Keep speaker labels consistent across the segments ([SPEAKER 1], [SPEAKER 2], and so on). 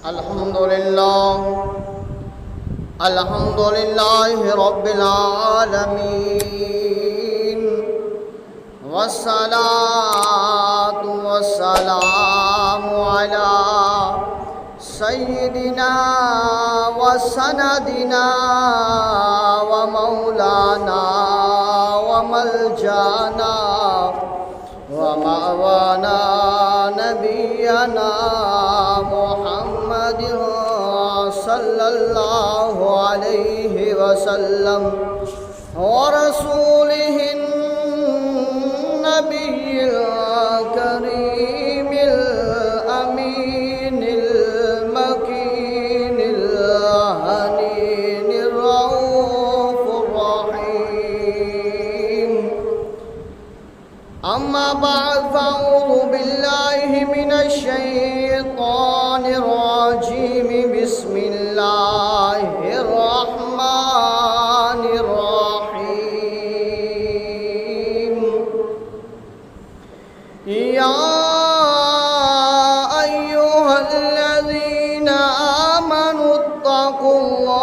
[SPEAKER 1] الحمدللہ رب العالمین والصلاة والسلام علی سیدنا وسندنا ومولانا وملجانا ومأوانا نبینا محمد صلی اللہ علیہ وسلم ورسولہ النبی الکریم الامین المکین الحنین الرؤوف الرحیم اما بعد فاعوذ باللہ من الشیطان الرجیم بسم اللہ الرحمن الرحیم یا ایہا الذین آمنوا اتقوا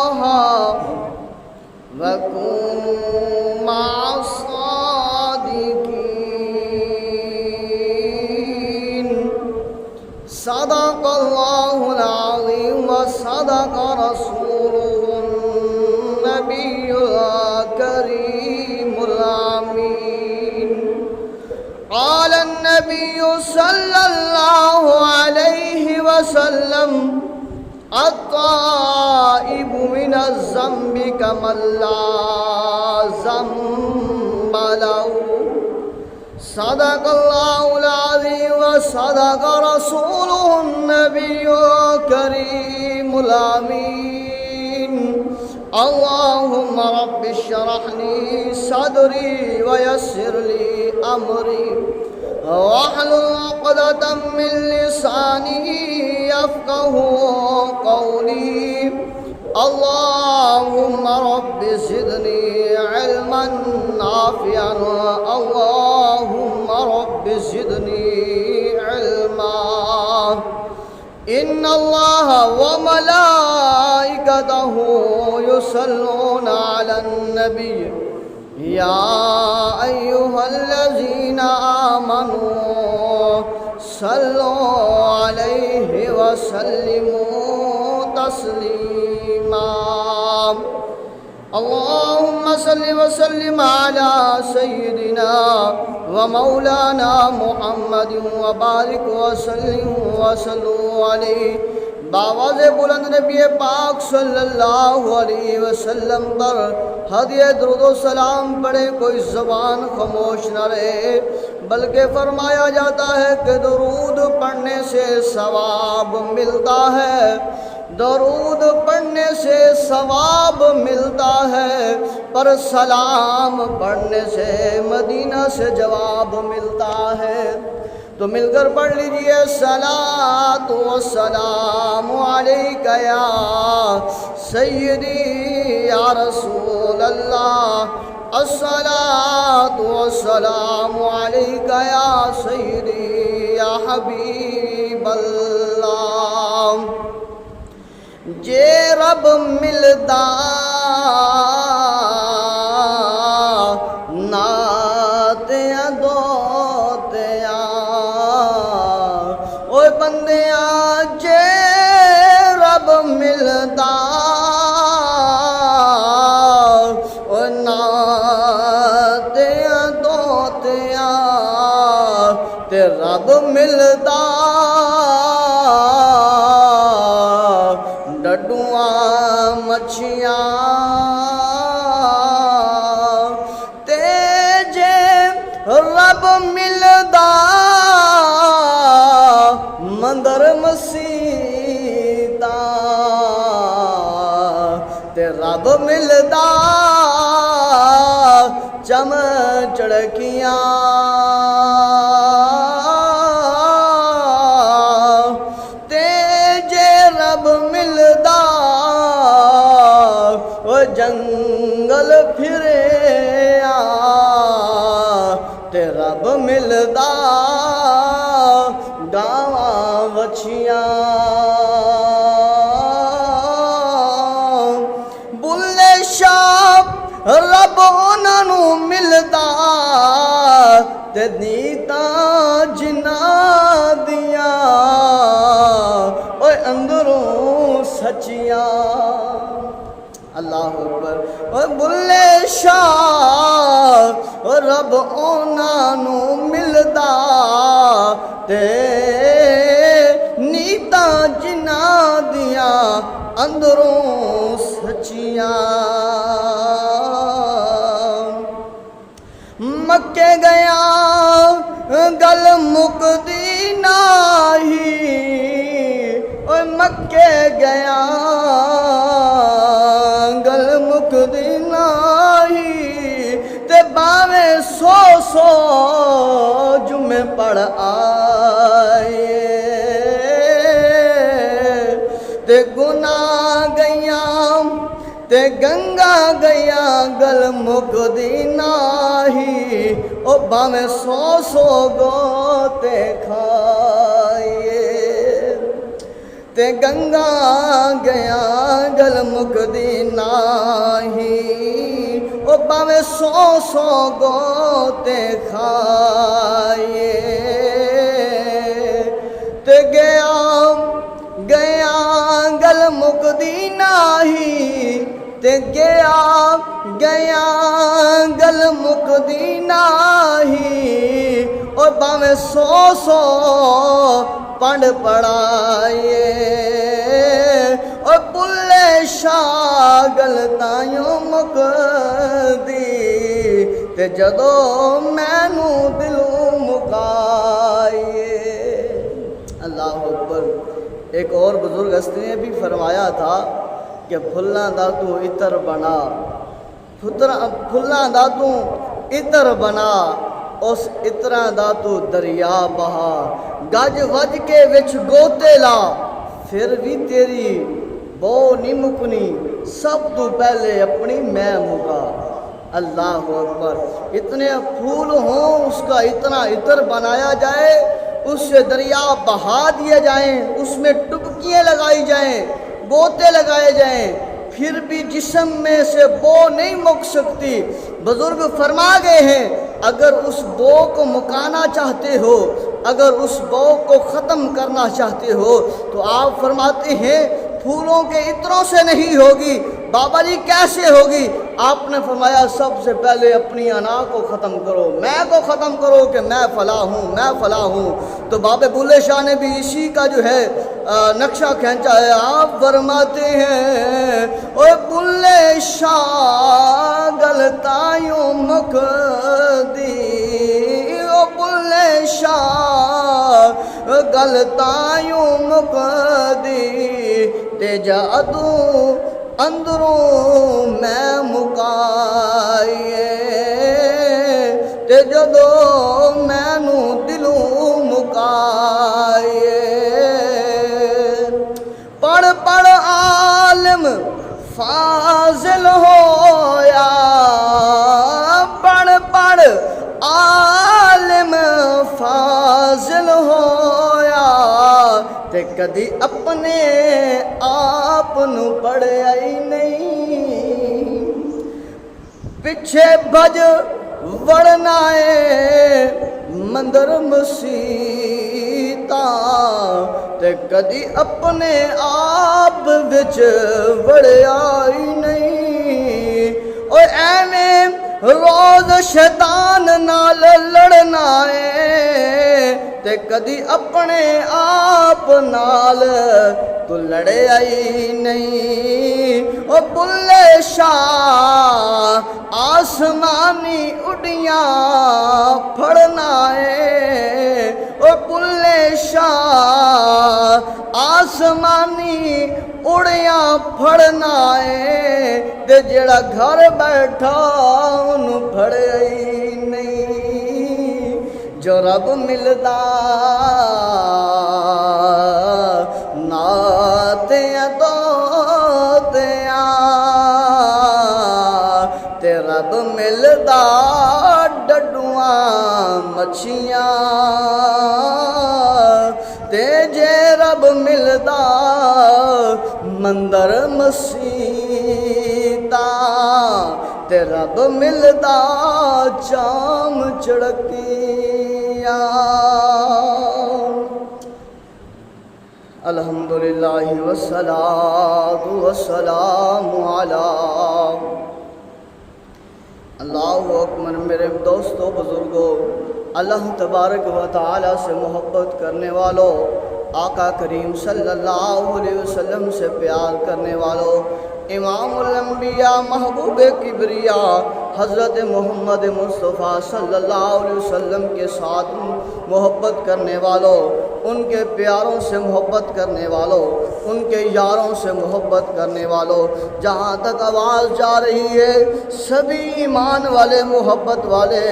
[SPEAKER 1] اللہ وکونوا مع الصادقین صدق اللہ العظیم وصدق رسولہ النبی الکریم الامین قال النبی صلی اللہ علیہ وسلم التائب من الذنب کمن لا ذنب له صدق اللہ العظیم وصدق رسولہ النبی الکریم الامین اللہم رب اشرح لی صدری ویسر لی امری واحلل عقدۃ من لسانی یفقهوا قولی اللہم رب زدنی علما نافعا اللہم رب زدنی علما ان اللہ وملائکتہ یصلون علی النبی یا ایہا الذین آمنوا صلوا علیہ وسلموا تسلیما اللہم صلی وسلم علی سیدنا ومولانا محمد وبارک وسلم وصلوا علیہ باواز بلند نبی پاک صلی اللہ علیہ وسلم پر ہدیہ درود و سلام پڑھے کوئی زبان خاموش نہ رہے بلکہ فرمایا جاتا ہے کہ درود پڑھنے سے ثواب ملتا ہے درود پڑھنے سے ثواب ملتا ہے پر سلام پڑھنے سے مدینہ سے جواب ملتا ہے تو مل کر پڑھ لیجئے الصلاۃ والسلام علیک یا سیدی یا رسول اللہ الصلاۃ والسلام علیک یا سیدی یا حبیب اللہ جے رب ملدا ناتیاں دوتیاں اوے بندیاں جے رب ملدا اوے ناتیاں دوتیاں تے رب ملدا ڈڈواں مچھیاں تے جے رب ملدا مندر مسیتاں تے رب ملدا چم چڑکیاں جنگل پھرے تے رب ملدا گاواں وچھیاں بلے شاہ رب انہاں نوں ملدا تے نیتاں جنہاں دیاں اوے اندروں سچیاں اللہ اکبر اوے بلے شاہ رب انہاں نوں ملدا تے نیتاں جنہاں دیاں اندروں سچیاں مکے گیا گل مکدی نہیں اوے مکے گیا گل مکدی نہیں تے باویں سو سو جمعے پڑھ آئے تے گناہ گیاں تے گنگا گیا گل مکدی نہیں او باویں سو سو گوتے کھائیے تے گنگا گیا گل مکدی نہیں او باویں سو سو گوتے کھائیے تے گیا گل مکدی نہیں تے گیا گل مکدی نہیں اور باویں سو سو پڑھ پڑھائیے اور بلے شاہ گل تائیوں مکدی تے جدوں مینوں دلوں مکائیے اللہ اکبر ایک اور بزرگ ہستی نے بھی فرمایا تھا کہ پھلاں دا تو عطر بنا پھلاں دا تو عطر بنا اس عطراں دا تو دریا بہا گج وج کے وچ گوتے لا پھر بھی تیری بو نہیں مکنی سب تو پہلے اپنی میں مکا اللہ اکبر اتنے پھول ہوں اس کا اتنا عطر بنایا جائے اس سے دریا بہا دیے جائیں اس میں ٹبکیاں لگائی جائیں گوتے لگائے جائیں پھر بھی جسم میں سے بو نہیں مک سکتی بزرگ فرما گئے ہیں اگر اس بو کو مکانا چاہتے ہو اگر اس بو کو ختم کرنا چاہتے ہو تو آپ فرماتے ہیں پھولوں کے عطروں سے نہیں ہوگی بابا جی کیسے ہوگی آپ نے فرمایا سب سے پہلے اپنی انا کو ختم کرو میں کو ختم کرو کہ میں فلاں ہوں میں فلاں ہوں تو بابا بلے شاہ نے بھی اسی کا جو ہے نقشہ کھینچا ہے آپ فرماتے ہیں اوے بلے شاہ گل تائیوں مکدی او بلے شاہ گل تائیوں مکدی تے جادوں اندروں میں مکائیے تے جدوں مینوں دلوں مکائیے پڑھ پڑھ عالم فاضل ہویا پڑھ پڑھ عالم فاضل ہویا تے کدی اپنے آپ نوں پڑھیا ہی نہیں پیچھے بھج وڑنا ہے مندر مسیتاں تے کدی اپنے آپ وچ وڑیا ہی نہیں اوے ایویں روز شیطان نال لڑنا ہے تے کدی اپنے آپ نال تو لڑیا ہی نہیں او بلے شاہ آسمانی اڈیاں پھڑنا ہے او بلے شاہ آسمانی اڑیاں پھڑنا ہے تے جڑا گھر بیٹھا انہوں پھڑے ہی نہیں جو رب ملدا ناتیاں توتیاں تے رب ملدا ڈڈواں مچھیاں تے جے رب ملدا مندر مسیتا تے رب ملدا چام چڑکیاں الحمدللہ والصلاة والسلام علی اللہ اکبر۔ میرے دوستوں بزرگوں، اللہ تبارک و تعالی سے محبت کرنے والوں، آقا کریم صلی اللہ علیہ وسلم سے پیار کرنے والوں، امام الانبیاء محبوب کبریا حضرت محمد مصطفیٰ صلی اللہ علیہ وسلم کے ساتھ محبت کرنے والوں، ان کے پیاروں سے محبت کرنے والوں، ان کے یاروں سے محبت کرنے والوں، جہاں تک آواز جا رہی ہے سبھی ایمان والے، محبت والے،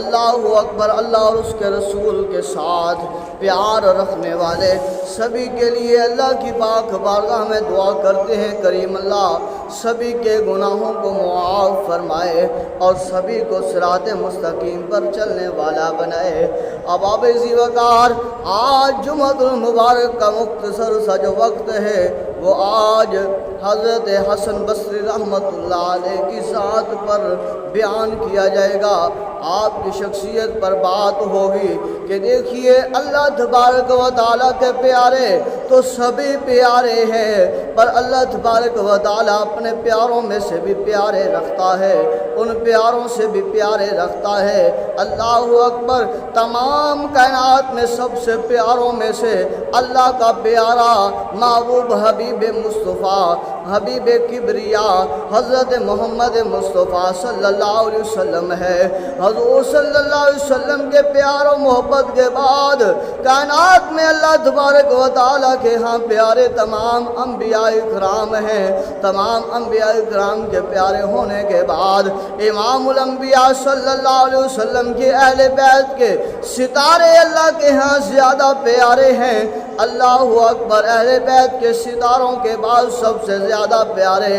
[SPEAKER 1] اللہ اکبر، اللہ اور اس کے رسول کے ساتھ پیار رکھنے والے سبھی کے لیے اللہ کی پاک بارگاہ میں دعا کرتے ہیں کریم اللہ سبھی کے گناہوں کو معاف فرمائے اور سبھی کو صراط مستقیم پر چلنے والا بنائے۔ احباب ذی وقار، آج جمعۃ المبارک کا مختصر سا جو وقت ہے وہ آج حضرت حسن بصری رحمۃ اللہ علیہ کی ذات پر بیان کیا جائے گا، آپ کی شخصیت پر بات ہوگی کہ دیکھیے اللہ تبارک و تعالیٰ کے پیارے تو سبھی پیارے ہیں، پر اللہ تبارک و تعالیٰ اپنے پیاروں میں سے بھی پیارے رکھتا ہے، ان پیاروں سے بھی پیارے رکھتا ہے۔ اللہ اکبر، تمام کائنات میں سب سے پیاروں میں سے اللہ کا پیارا محبوب حبیب مصطفیٰ، حبیب کبریا حضرت محمد مصطفیٰ صلی اللہ علیہ وسلم ہے۔ حضور صلی اللہ علیہ وسلم کے پیار و محبت کے بعد کائنات میں اللہ تبارک و تعالیٰ کے ہاں پیارے تمام انبیاء اکرام ہیں۔ تمام انبیاء اکرام کے پیارے ہونے کے بعد امام الانبیاء صلی اللہ علیہ وسلم کی اہل بیت کے ستارے اللہ کے ہاں زیادہ پیارے ہیں۔ اللہ اکبر، اہل بیت کے ستاروں کے بعد سب سے زیادہ پیارے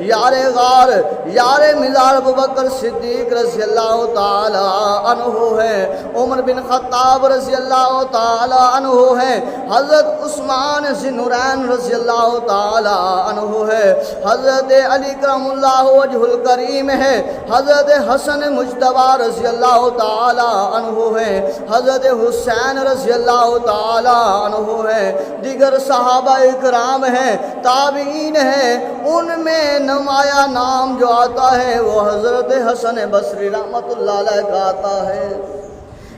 [SPEAKER 1] یار غار، یار مزار ابوبکر صدیق رضی اللہ تعالی عنہ ہیں، عمر بن خطاب رضی اللہ تعالی عنہ ہیں، حضرت عثمان ذی نورین رضی اللہ تعالی عنہ ہے، حضرت علی کرم اللہ وجہ الکریم ہے، حضرت حسن مجتبی رضی اللہ تعالی عنہ ہے، حضرت حسین رضی اللہ تعالی عنہ ہے، دیگر صحابہ اکرام ہیں، تابعین ہیں، ان میں نمایاں نام جو آتا ہے وہ حضرت حسن بصری رحمۃ اللہ علیہ کا آتا ہے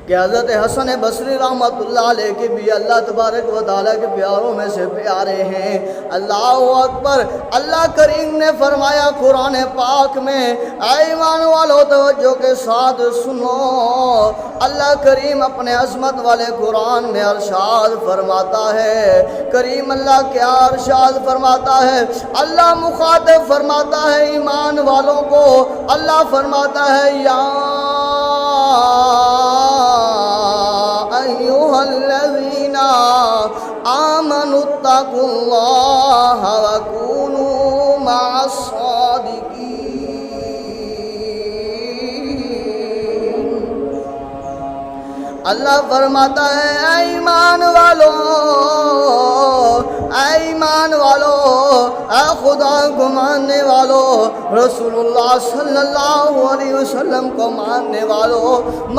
[SPEAKER 1] کہ حضرت حسن بصری رحمۃ اللہ علیہ کی بھی اللہ تبارک و تعالیٰ کے پیاروں میں سے پیارے ہیں۔ اللہ اکبر، اللہ کریم نے فرمایا قرآن پاک میں، اے ایمان والو توجہ کے ساتھ سنو، اللہ کریم اپنے عظمت والے قرآن میں ارشاد فرماتا ہے، کریم اللہ کیا ارشاد فرماتا ہے؟ اللہ مخاطب فرماتا ہے ایمان والوں کو، اللہ فرماتا ہے یا ایھا الذین آمنوا اتقوا اللہ وکونوا مع الصادقین۔ اللہ فرماتا ہے اے ایمان والو، اے ایمان والو، اے خدا کو ماننے والو، رسول اللہ صلی اللہ علیہ وسلم کو ماننے والو،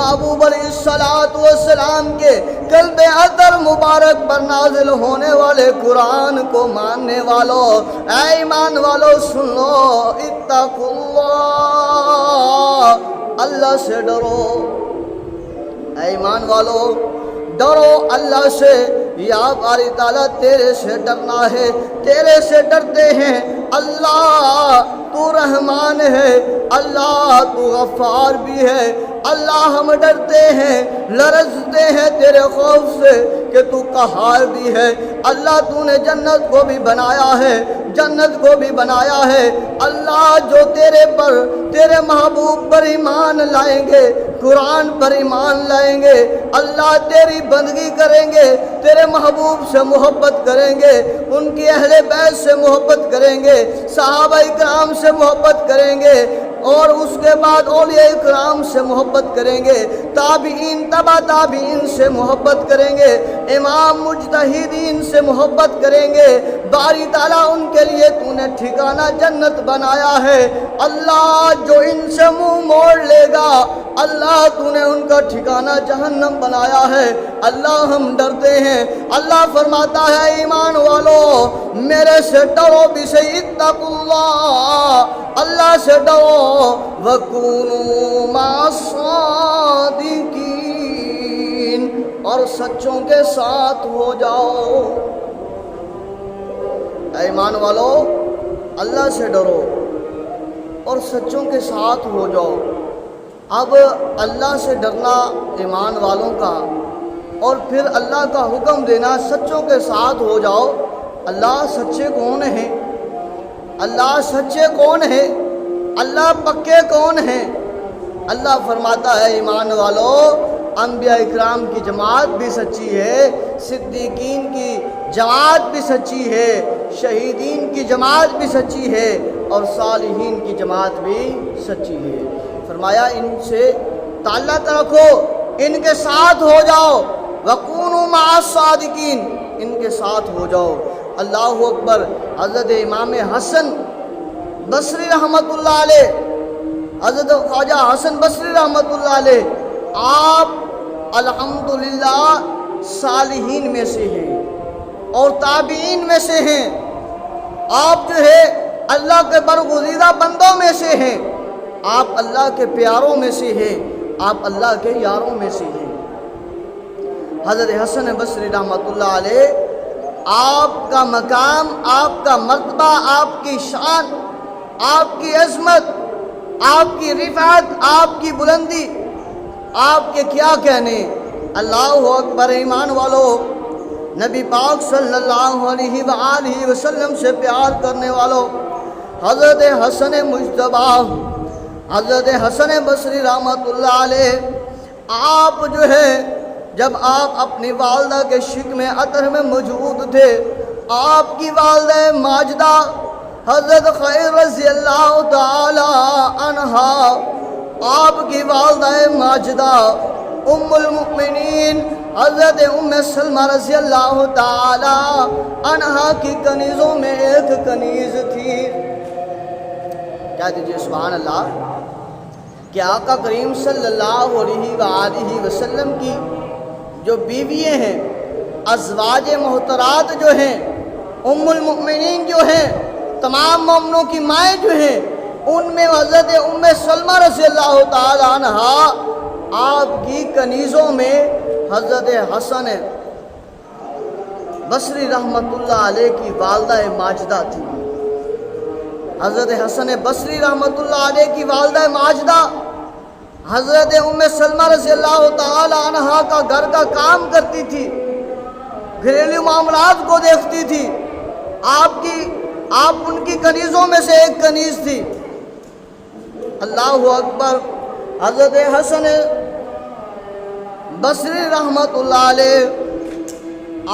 [SPEAKER 1] محبوب علیہ السلام کے قلب اطہر مبارک پر نازل ہونے والے قرآن کو ماننے والو، اے ایمان والو سن لو، اتقوا اللہ، اللہ سے ڈرو، اے ایمان والو ڈرو اللہ سے، یا باری تعالیٰ تیرے سے ڈرنا ہے، تیرے سے ڈرتے ہیں، اللہ تو رحمان ہے، اللہ تو غفار بھی ہے، اللہ ہم ڈرتے ہیں، لرزتے ہیں تیرے خوف سے کہ تو قہار بھی ہے، اللہ تو نے جنت کو بھی بنایا ہے، جنت کو بھی بنایا ہے، اللہ جو تیرے پر، تیرے محبوب پر ایمان لائیں گے، قرآن پر ایمان لائیں گے، اللہ تیری بندگی کریں گے، تیرے محبوب سے محبت کریں گے، ان کی اہل بیت سے محبت کریں گے، صحابہ اکرام سے محبت کریں گے، اور اس کے بعد اولیاء اکرام سے محبت کریں گے، تابعین تبع تابعین سے محبت کریں گے، امام مجتہدین سے محبت کریں گے، باری تعالیٰ ان کے لیے تو نے ٹھکانہ جنت بنایا ہے۔ اللہ جو ان سے منہ موڑ لے گا، اللہ تو نے ان کا ٹھکانہ جہنم بنایا ہے۔ اللہ ہم ڈرتے ہیں۔ اللہ فرماتا ہے ایمان والو میرے سے ڈرو، بِسَ اتقوا اللہ، اللہ سے ڈرو، وَكُونُوا مَعَ الصَّادِقِينَ، اور سچوں کے ساتھ ہو جاؤ۔ اے ایمان والو اللہ سے ڈرو اور سچوں کے ساتھ ہو جاؤ۔ اب اللہ سے ڈرنا ایمان والوں کا، اور پھر اللہ کا حکم دینا سچوں کے ساتھ ہو جاؤ۔ اللہ سچے کون ہیں؟ اللہ سچے کون ہیں؟ اللہ پکے کون ہیں؟ اللہ فرماتا ہے ایمان والو انبیاء اکرام کی جماعت بھی سچی ہے، صدیقین کی جماعت بھی سچی ہے، شہیدین کی جماعت بھی سچی ہے، اور صالحین کی جماعت بھی سچی ہے۔ فرمایا ان سے تعلق رکھو، ان کے ساتھ ہو جاؤ، وَكُونُوا مَعَ الصَّادِقِينَ، ان کے ساتھ ہو جاؤ۔ اللہ اکبر۔ حضرت امام حسن بصری رحمۃ اللہ علیہ، حضرت خواجہ حسن بصری رحمۃ اللہ علیہ، آپ الحمدللہ صالحین میں سے ہیں اور تابعین میں سے ہیں۔ آپ جو ہے اللہ کے برگزیدہ بندوں میں سے ہیں، آپ اللہ کے پیاروں میں سے ہیں، آپ اللہ کے یاروں میں سے ہیں۔ حضرت حسن بصری رحمۃ اللہ علیہ، آپ کا مقام، آپ کا مرتبہ، آپ کی شان، آپ کی عظمت، آپ کی رفعت، آپ کی بلندی، آپ کے کیا کہنے۔ اللہ اکبر۔ ایمان والو نبی پاک صلی اللہ علیہ وآلہ وسلم سے پیار کرنے والوں، حضرت حسن مجتبیٰ، حضرت حسن بصری رحمۃ اللہ علیہ، آپ جو ہے جب آپ اپنی والدہ کے شکم عطر میں موجود تھے، آپ کی والدہ ماجدہ حضرت خیر رضی اللہ تعالی عنہا، آپ کی والدہ ماجدہ ام المؤمنین حضرت ام سلمہ رضی اللہ تعالی عنہا کی کنیزوں میں ایک کنیز تھی۔ کیا دیجئے سبحان اللہ، کہ آقا کریم صلی اللہ علیہ وآلہ وسلم کی جو بیوییں ہیں، ازواج محترات جو ہیں، ام المؤمنین جو ہیں، تمام مومنوں کی مائیں جو ہیں، ان میں حضرت ام سلمہ رضی اللہ تعالی عنہا، آپ کی کنیزوں میں حضرت حسن بصری رحمۃ اللہ علیہ کی والدہ ماجدہ تھی۔ حضرت حسن بصری رحمۃ اللہ علیہ کی والدہ ماجدہ حضرت ام سلمہ رضی اللہ تعالی عنہا کا گھر کا کام کرتی تھی، گھریلو معاملات کو دیکھتی تھی۔ آپ ان کی کنیزوں میں سے ایک کنیز تھی۔ اللہ اکبر۔ حضرت حسن بصری رحمۃ اللہ علیہ،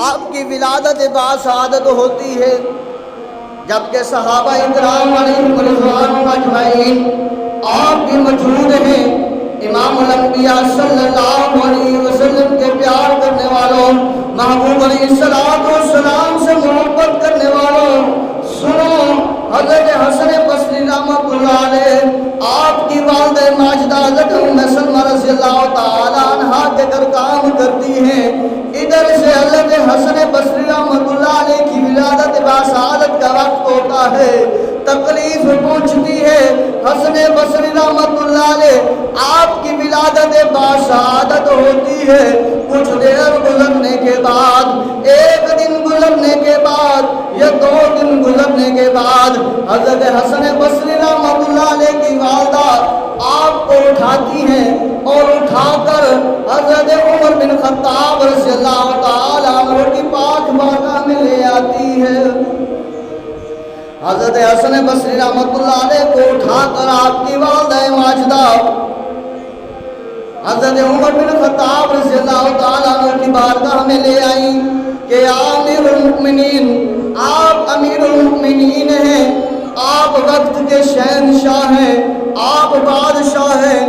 [SPEAKER 1] آپ کی ولادت باسعادت ہوتی ہے، جبکہ صحابہ اکرام علیہم رضوان اجمعین آپ بھی موجود ہیں۔ امام الانبیاء صلی اللہ علیہ وسلم کے پیار کرنے والوں، محبوب علیہ السلام سے محبت کرنے والوں، سنو حضرت حسن بصری رحمۃ اللہ علیہ، آپ کی والدہ ماجدہ حضرت ام سلمہ رضی اللہ تعالی عنہا کے گھر کام کرتی ہیں۔ ادھر سے حضرت حسن بصری رحمۃ اللہ علیہ کی ولادت باسعادت کا وقت ہوتا ہے، تکلیف پہنچتی ہے۔ حسن بصری رحمۃ اللہ علیہ، آپ کی ولادت باسعادت ہوتی ہے۔ کچھ دیر گزرنے کے بعد، ایک دن گزرنے کے بعد یا 2 دن گزرنے کے بعد، حضرت حسن بصری رحمۃ اللہ علیہ کی والدہ آپ کو اٹھاتی ہیں اور اٹھا کر حضرت عمر بن خطاب رضی اللہ تعالی عنہ کی پاک بارگاہ میں لے آتی ہے۔ حضرت حسن بصری رحمۃ اللہ علیہ کو اٹھا کر آپ کی والدہ ماجدہ حضرت عمر بن خطاب رضی اللہ تعالیٰ عنہ کی بارگاہ میں لے آئیں کہ امیر المؤمنین، آپ امیر المؤمنین ہیں، آپ وقت کے شہنشاہ ہیں، آپ بادشاہ ہیں،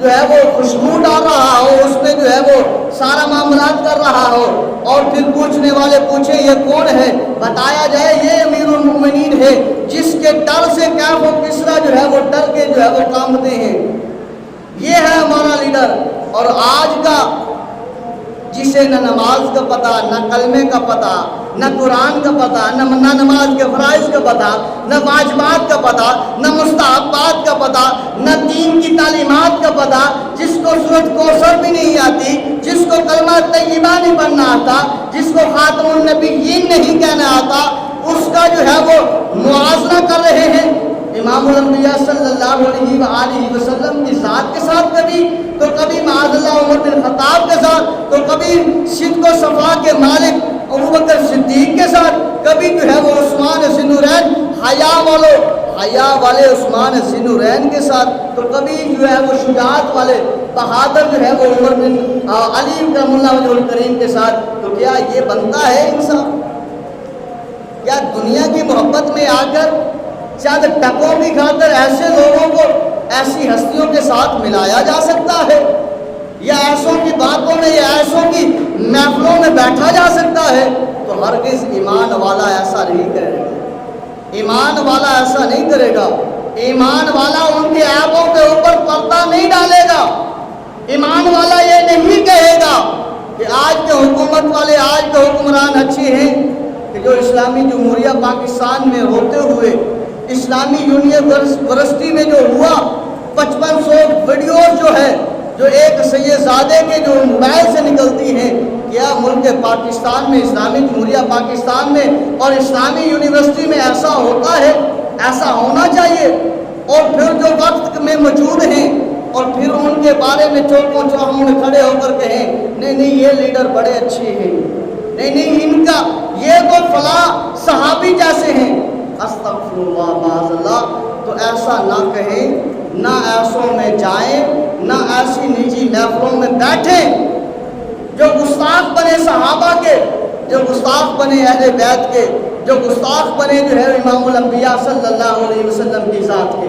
[SPEAKER 1] جو ہے وہ خوشبو ڈال رہا ہو، اس میں جو ہے وہ سارا معاملات کر رہا ہو، اور پھر پوچھنے والے پوچھے یہ کون ہے، بتایا جائے یہ امیر المومنین ہے جس کے ڈر سے کیف و کسریٰ جو ہے وہ ڈر کے جو ہے وہ کانپتے ہیں، یہ ہے ہمارا لیڈر۔ اور آج کا جسے نہ نماز کا پتہ، نہ کلمے کا پتہ، نہ قرآن کا پتہ، نہ نماز کے فرائض کا پتہ، نہ واجبات کا پتہ، نہ مستحبات کا پتہ، نہ دین کی تعلیمات کا پتہ، جس کو سورۃ کوثر بھی نہیں آتی، جس کو کلمہ طیبہ نہیں پڑھنا آتا، جس کو خاتم النبیین نہیں کہنا آتا، اس کا جو ہے وہ موازنہ کر رہے ہیں امام الانبیاء صلی اللہ علیہ وآلہ وسلم کی ذات کے ساتھ، کبھی معاذ اللہ عمر بن خطاب کے ساتھ، تو کبھی صدق و صفا کے مالک ابوبکر صدیق کے ساتھ، کبھی جو ہے وہ عثمان ذی النورین حیا والے عثمان ذی النورین کے ساتھ، تو کبھی جو ہے وہ شجاعت والے بہادر جو ہے وہ عمر بن علی کرم اللہ وجہ الکریم کے ساتھ۔ تو کیا یہ بنتا ہے انسان؟ کیا دنیا کی محبت میں آ کر چند ٹکوں کی خاطر ایسے لوگوں کو ایسی ہستیوں کے ساتھ ملایا جا سکتا ہے؟ یا ایسوں کی باتوں میں یا ایسوں کی محفلوں میں بیٹھا جا سکتا ہے؟ تو ہرگز ایمان والا ایسا نہیں کرے گا، ایمان والا ایسا نہیں کرے گا، ایمان والا ان کے عیبوں کے اوپر پردہ نہیں ڈالے گا، ایمان والا یہ نہیں کہے گا کہ آج کے حکومت والے، آج کے حکمران اچھے ہیں، کہ جو اسلامی جمہوریہ پاکستان میں ہوتے ہوئے اسلامی یونیورسٹی میں جو ہوا 5500 ویڈیوز جو ہے جو ایک سید زادے کے جو موبائل سے نکلتی ہیں، کیا ملک پاکستان میں، اسلامی جمہوریہ پاکستان میں اور اسلامی یونیورسٹی میں ایسا ہوتا ہے؟ ایسا ہونا چاہیے۔ اور پھر جو وقت میں موجود ہیں اور پھر ان کے بارے میں چوکوں چوہوں میں کھڑے ہو کر کہیں نہیں یہ لیڈر بڑے اچھے ہیں، نہیں ان کا یہ تو فلاں صحابی جیسے ہیں، استغفر اللہ معاذ اللہ۔ تو ایسا نہ کہیں، نہ ایسوں میں جائیں، نہ ایسی نجی محفلوں میں بیٹھیں جو گستاخ بنے صحابہ کے، جو گستاخ بنے اہل بیت کے، جو گستاخ بنے جو ہے امام الانبیاء صلی اللہ علیہ وسلم کی ذات کے۔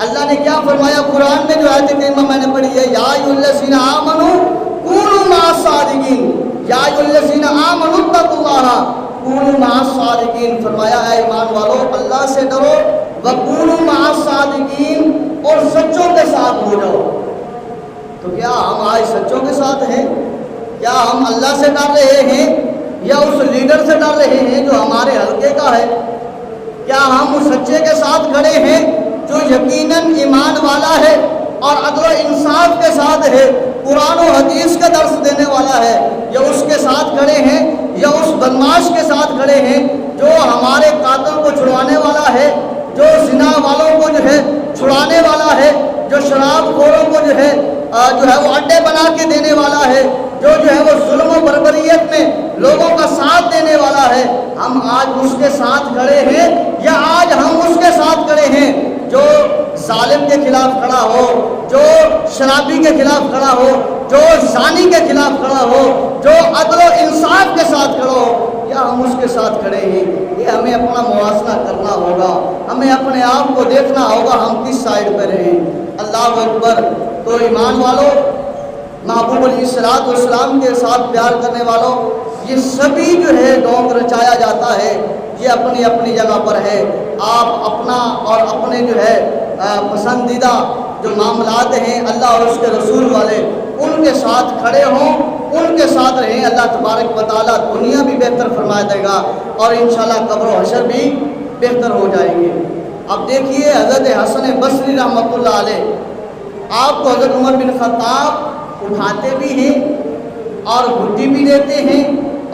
[SPEAKER 1] اللہ نے کیا فرمایا قرآن میں؟ جو آیت کریمہ میں نے پڑھی ہے، یا ایھا الذین آمنوا کونوا مع الصادقین، یا ایھا الذین آمنوا اتقوا اللہ کونوا مع الصادقین۔ فرمایا اے ایمان والو اللہ سے ڈرو، وکونوا مع الصادقین، اور سچوں کے ساتھ ہو جاؤ۔ تو کیا ہم آج سچوں کے ساتھ ہیں؟ کیا ہم اللہ سے ڈر رہے ہیں یا اس لیڈر سے ڈر رہے ہیں جو ہمارے حلقے کا ہے؟ کیا ہم اس سچے کے ساتھ کھڑے ہیں جو یقیناً ایمان والا ہے اور عدل و انصاف کے ساتھ ہے، قرآن و حدیث کا درس دینے والا ہے، یا اس کے ساتھ کھڑے ہیں یا اس بدماش کے ساتھ کھڑے ہیں جو ہمارے قاتل کو چھڑوانے والا ہے، جو زنا والوں کو جو ہے چھڑانے والا ہے، جو شراب خوروں کو جو ہے وہ اڈے بنا کے دینے والا ہے، جو ہے وہ ظلم و بربریت میں لوگوں کا ساتھ دینے والا ہے؟ ہم آج اس کے ساتھ کھڑے ہیں یا آج ہم اس کے ساتھ کھڑے ہیں جو ظالم کے خلاف کھڑا ہو، جو شرابی کے خلاف کھڑا ہو، جو زانی کے خلاف کھڑا ہو، جو عدل و انصاف کے ساتھ کھڑا ہو، یا ہم اس کے ساتھ کھڑے ہیں؟ یہ ہمیں اپنا موازنہ کرنا ہوگا، ہمیں اپنے آپ کو دیکھنا ہوگا ہم کس سائڈ پہ رہیں۔ اللہ اکبر۔ تو ایمان والوں، محبوب علیہ الصلوۃ والسلام کے ساتھ پیار کرنے والوں، یہ سبھی جو ہے ڈونگ رچایا جاتا ہے، یہ اپنی اپنی جگہ پر ہے۔ آپ اپنا اور اپنے جو ہے پسندیدہ جو معاملات ہیں اللہ اور اس کے رسول والے، ان کے ساتھ کھڑے ہوں، ان کے ساتھ رہیں۔ اللہ تبارک و تعالیٰ دنیا بھی بہتر فرما دے گا اور انشاءاللہ قبر و حشر بھی بہتر ہو جائیں گے۔ اب دیکھیے حضرت حسن بصری رحمۃ اللہ علیہ، آپ کو حضرت عمر بن خطاب اٹھاتے بھی ہیں اور گڈی بھی دیتے ہیں،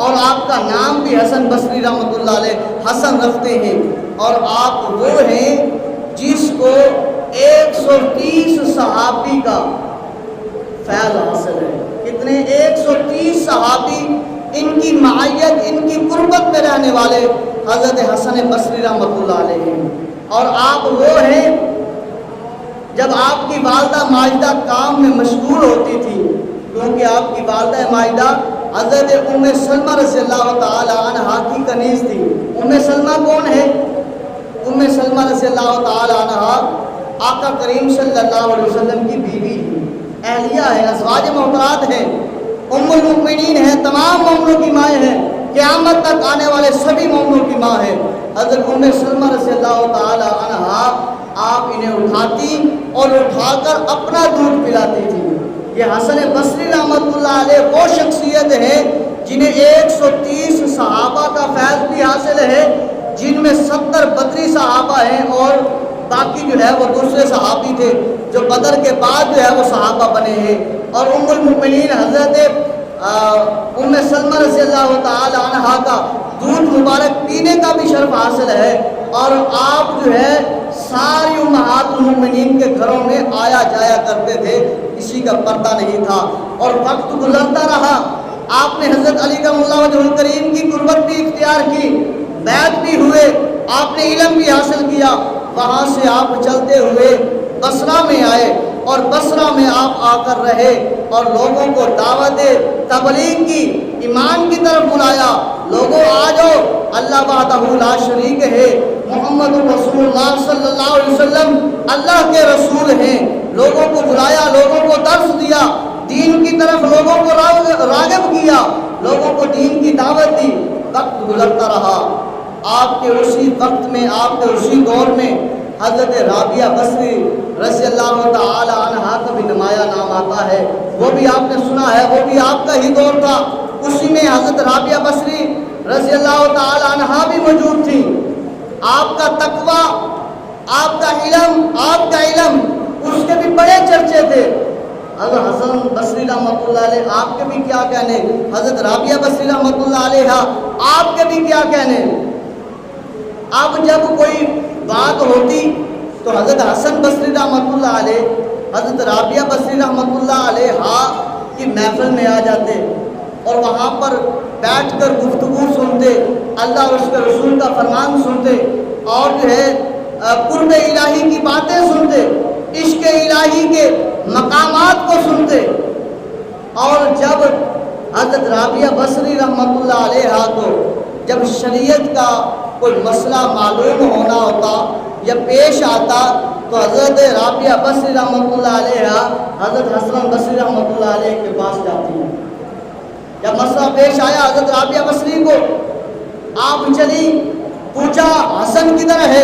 [SPEAKER 1] اور آپ کا نام بھی حسن بصری رحمۃ اللہ علیہ حسن رکھتے ہیں، اور آپ وہ ہیں جس کو 130 صحابی کا فیض حاصل ہے۔ کتنے؟ 130 صحابی ان کی معیت، ان کی قربت میں رہنے والے حضرت حسن بصری رحمۃ اللہ علیہ ہیں۔ اور آپ وہ ہیں جب آپ کی والدہ ماجدہ کام میں مشغول ہوتی تھی، کیونکہ آپ کی والدہ ماجدہ حضرت ام سلمہ رضی اللہ تعالی عنہا کی کنیز تھی۔ ام سلمہ کون ہے؟ ام سلمہ رضی اللہ تعالی عنہا آقا کریم صلی اللہ علیہ وسلم کی بیوی، اہلیہ ہیں، ازواج محترات ہیں، ام المؤمنین ہیں، تمام مومنوں کی مائیں ہیں، قیامت تک آنے والے سبھی مومنوں کی ماں ہے حضرت ام سلمہ رضی اللہ تعالی عنہا۔ آپ انہیں اٹھاتی اور اٹھا کر اپنا دودھ پلاتی تھی۔ یہ حسن بصری رحمۃ اللہ علیہ وہ شخصیت ہے جنہیں 130 صحابہ کا فیض بھی حاصل ہے، جن میں 70 بدری صحابہ ہیں اور باقی جو ہے وہ دوسرے صحابی تھے جو بدر کے بعد جو ہے وہ صحابہ بنے ہیں۔ اور ام المؤمنین حضرت ام سلمہ رضی اللہ تعالی عنہا کا دودھ مبارک پینے کا بھی شرف حاصل ہے، اور آپ جو ہے ساری امہات المؤمنین کے گھروں میں آیا جایا کرتے تھے، کسی کا پردہ نہیں تھا۔ اور وقت گزرتا رہا، آپ نے حضرت علی کرم اللہ وجہ الکریم کی قربت بھی اختیار کی، بیعت بھی ہوئے، آپ نے علم بھی حاصل کیا۔ وہاں سے آپ چلتے ہوئے بصرہ میں آئے اور بصرہ میں آپ آ کر رہے اور لوگوں کو دعوت تبلیغ کی، ایمان کی طرف بلایا۔ لوگوں آ جاؤ، اللہ وحدہ لا شریک ہے، محمد رسول اللہ صلی اللہ علیہ وسلم اللہ کے رسول ہیں۔ لوگوں کو بلایا، لوگوں کو درس دیا، دین کی طرف لوگوں کو راغب کیا، لوگوں کو دین کی دعوت دی۔ وقت گزرتا رہا، آپ کے اسی وقت میں، آپ کے اسی دور میں حضرت رابعہ بصری رضی اللہ تعالی عنہا کا بھی نمایاں نام آتا ہے۔ وہ بھی آپ نے سنا ہے، وہ بھی آپ کا ہی دور تھا، اسی میں حضرت رابعہ بصری رضی اللہ تعالی عنہا بھی موجود تھی۔ آپ کا تقوی، آپ کا علم اس کے بھی بڑے چرچے تھے۔ حضرت حسن بصری رحمۃ اللہ علیہ آپ کے بھی کیا کہنے، حضرت رابعہ بصری رحمۃ اللہ علیہ آپ کے بھی کیا کہنے۔ اب جب کوئی بات ہوتی تو حضرت حسن بصری رحمۃ اللہ علیہ، حضرت رابعہ بصری رحمۃ اللہ علیہ کی محفل میں آ جاتے اور وہاں پر بیٹھ کر گفتگو سنتے، اللہ اور اس کے رسول کا فرمان سنتے، اور جو ہے قرب الہی کی باتیں سنتے، عشق الہی کے مقامات کو سنتے۔ اور جب حضرت رابعہ بصری رحمۃ اللہ علیہ کو جب شریعت کا کوئی مسئلہ معلوم ہونا ہوتا یا پیش آتا تو حضرت رابعہ بصری رحمۃ اللہ علیہ حضرت حسن بصری رحمۃ اللہ علیہ کے پاس جاتی ہیں۔ جب مسئلہ پیش آیا حضرت رابعہ بصری کو، آپ چلی، پوچھا حسن کدھر ہے؟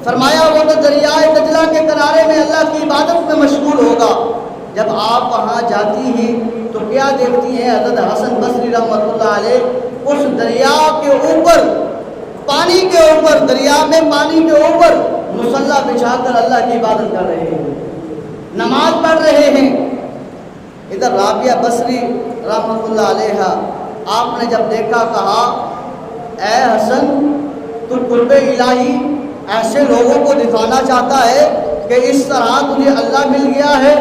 [SPEAKER 1] فرمایا وہ تو دریائے دجلہ کے کنارے میں اللہ کی عبادت میں مشغول ہوگا۔ جب آپ وہاں جاتی ہیں تو کیا دیکھتی ہیں؟ حضرت حسن بصری رحمۃ اللہ علیہ اس دریا کے اوپر، پانی کے اوپر، دریا میں پانی کے اوپر مصلی بچھا کر اللہ کی عبادت کر رہے ہیں، نماز پڑھ رہے ہیں۔ ادھر رابعہ بصری رحمۃ اللہ علیہ آپ نے جب دیکھا، کہا اے حسن، تو قرب الہی ایسے لوگوں کو دکھانا چاہتا ہے کہ اس طرح تجھے اللہ مل گیا ہے،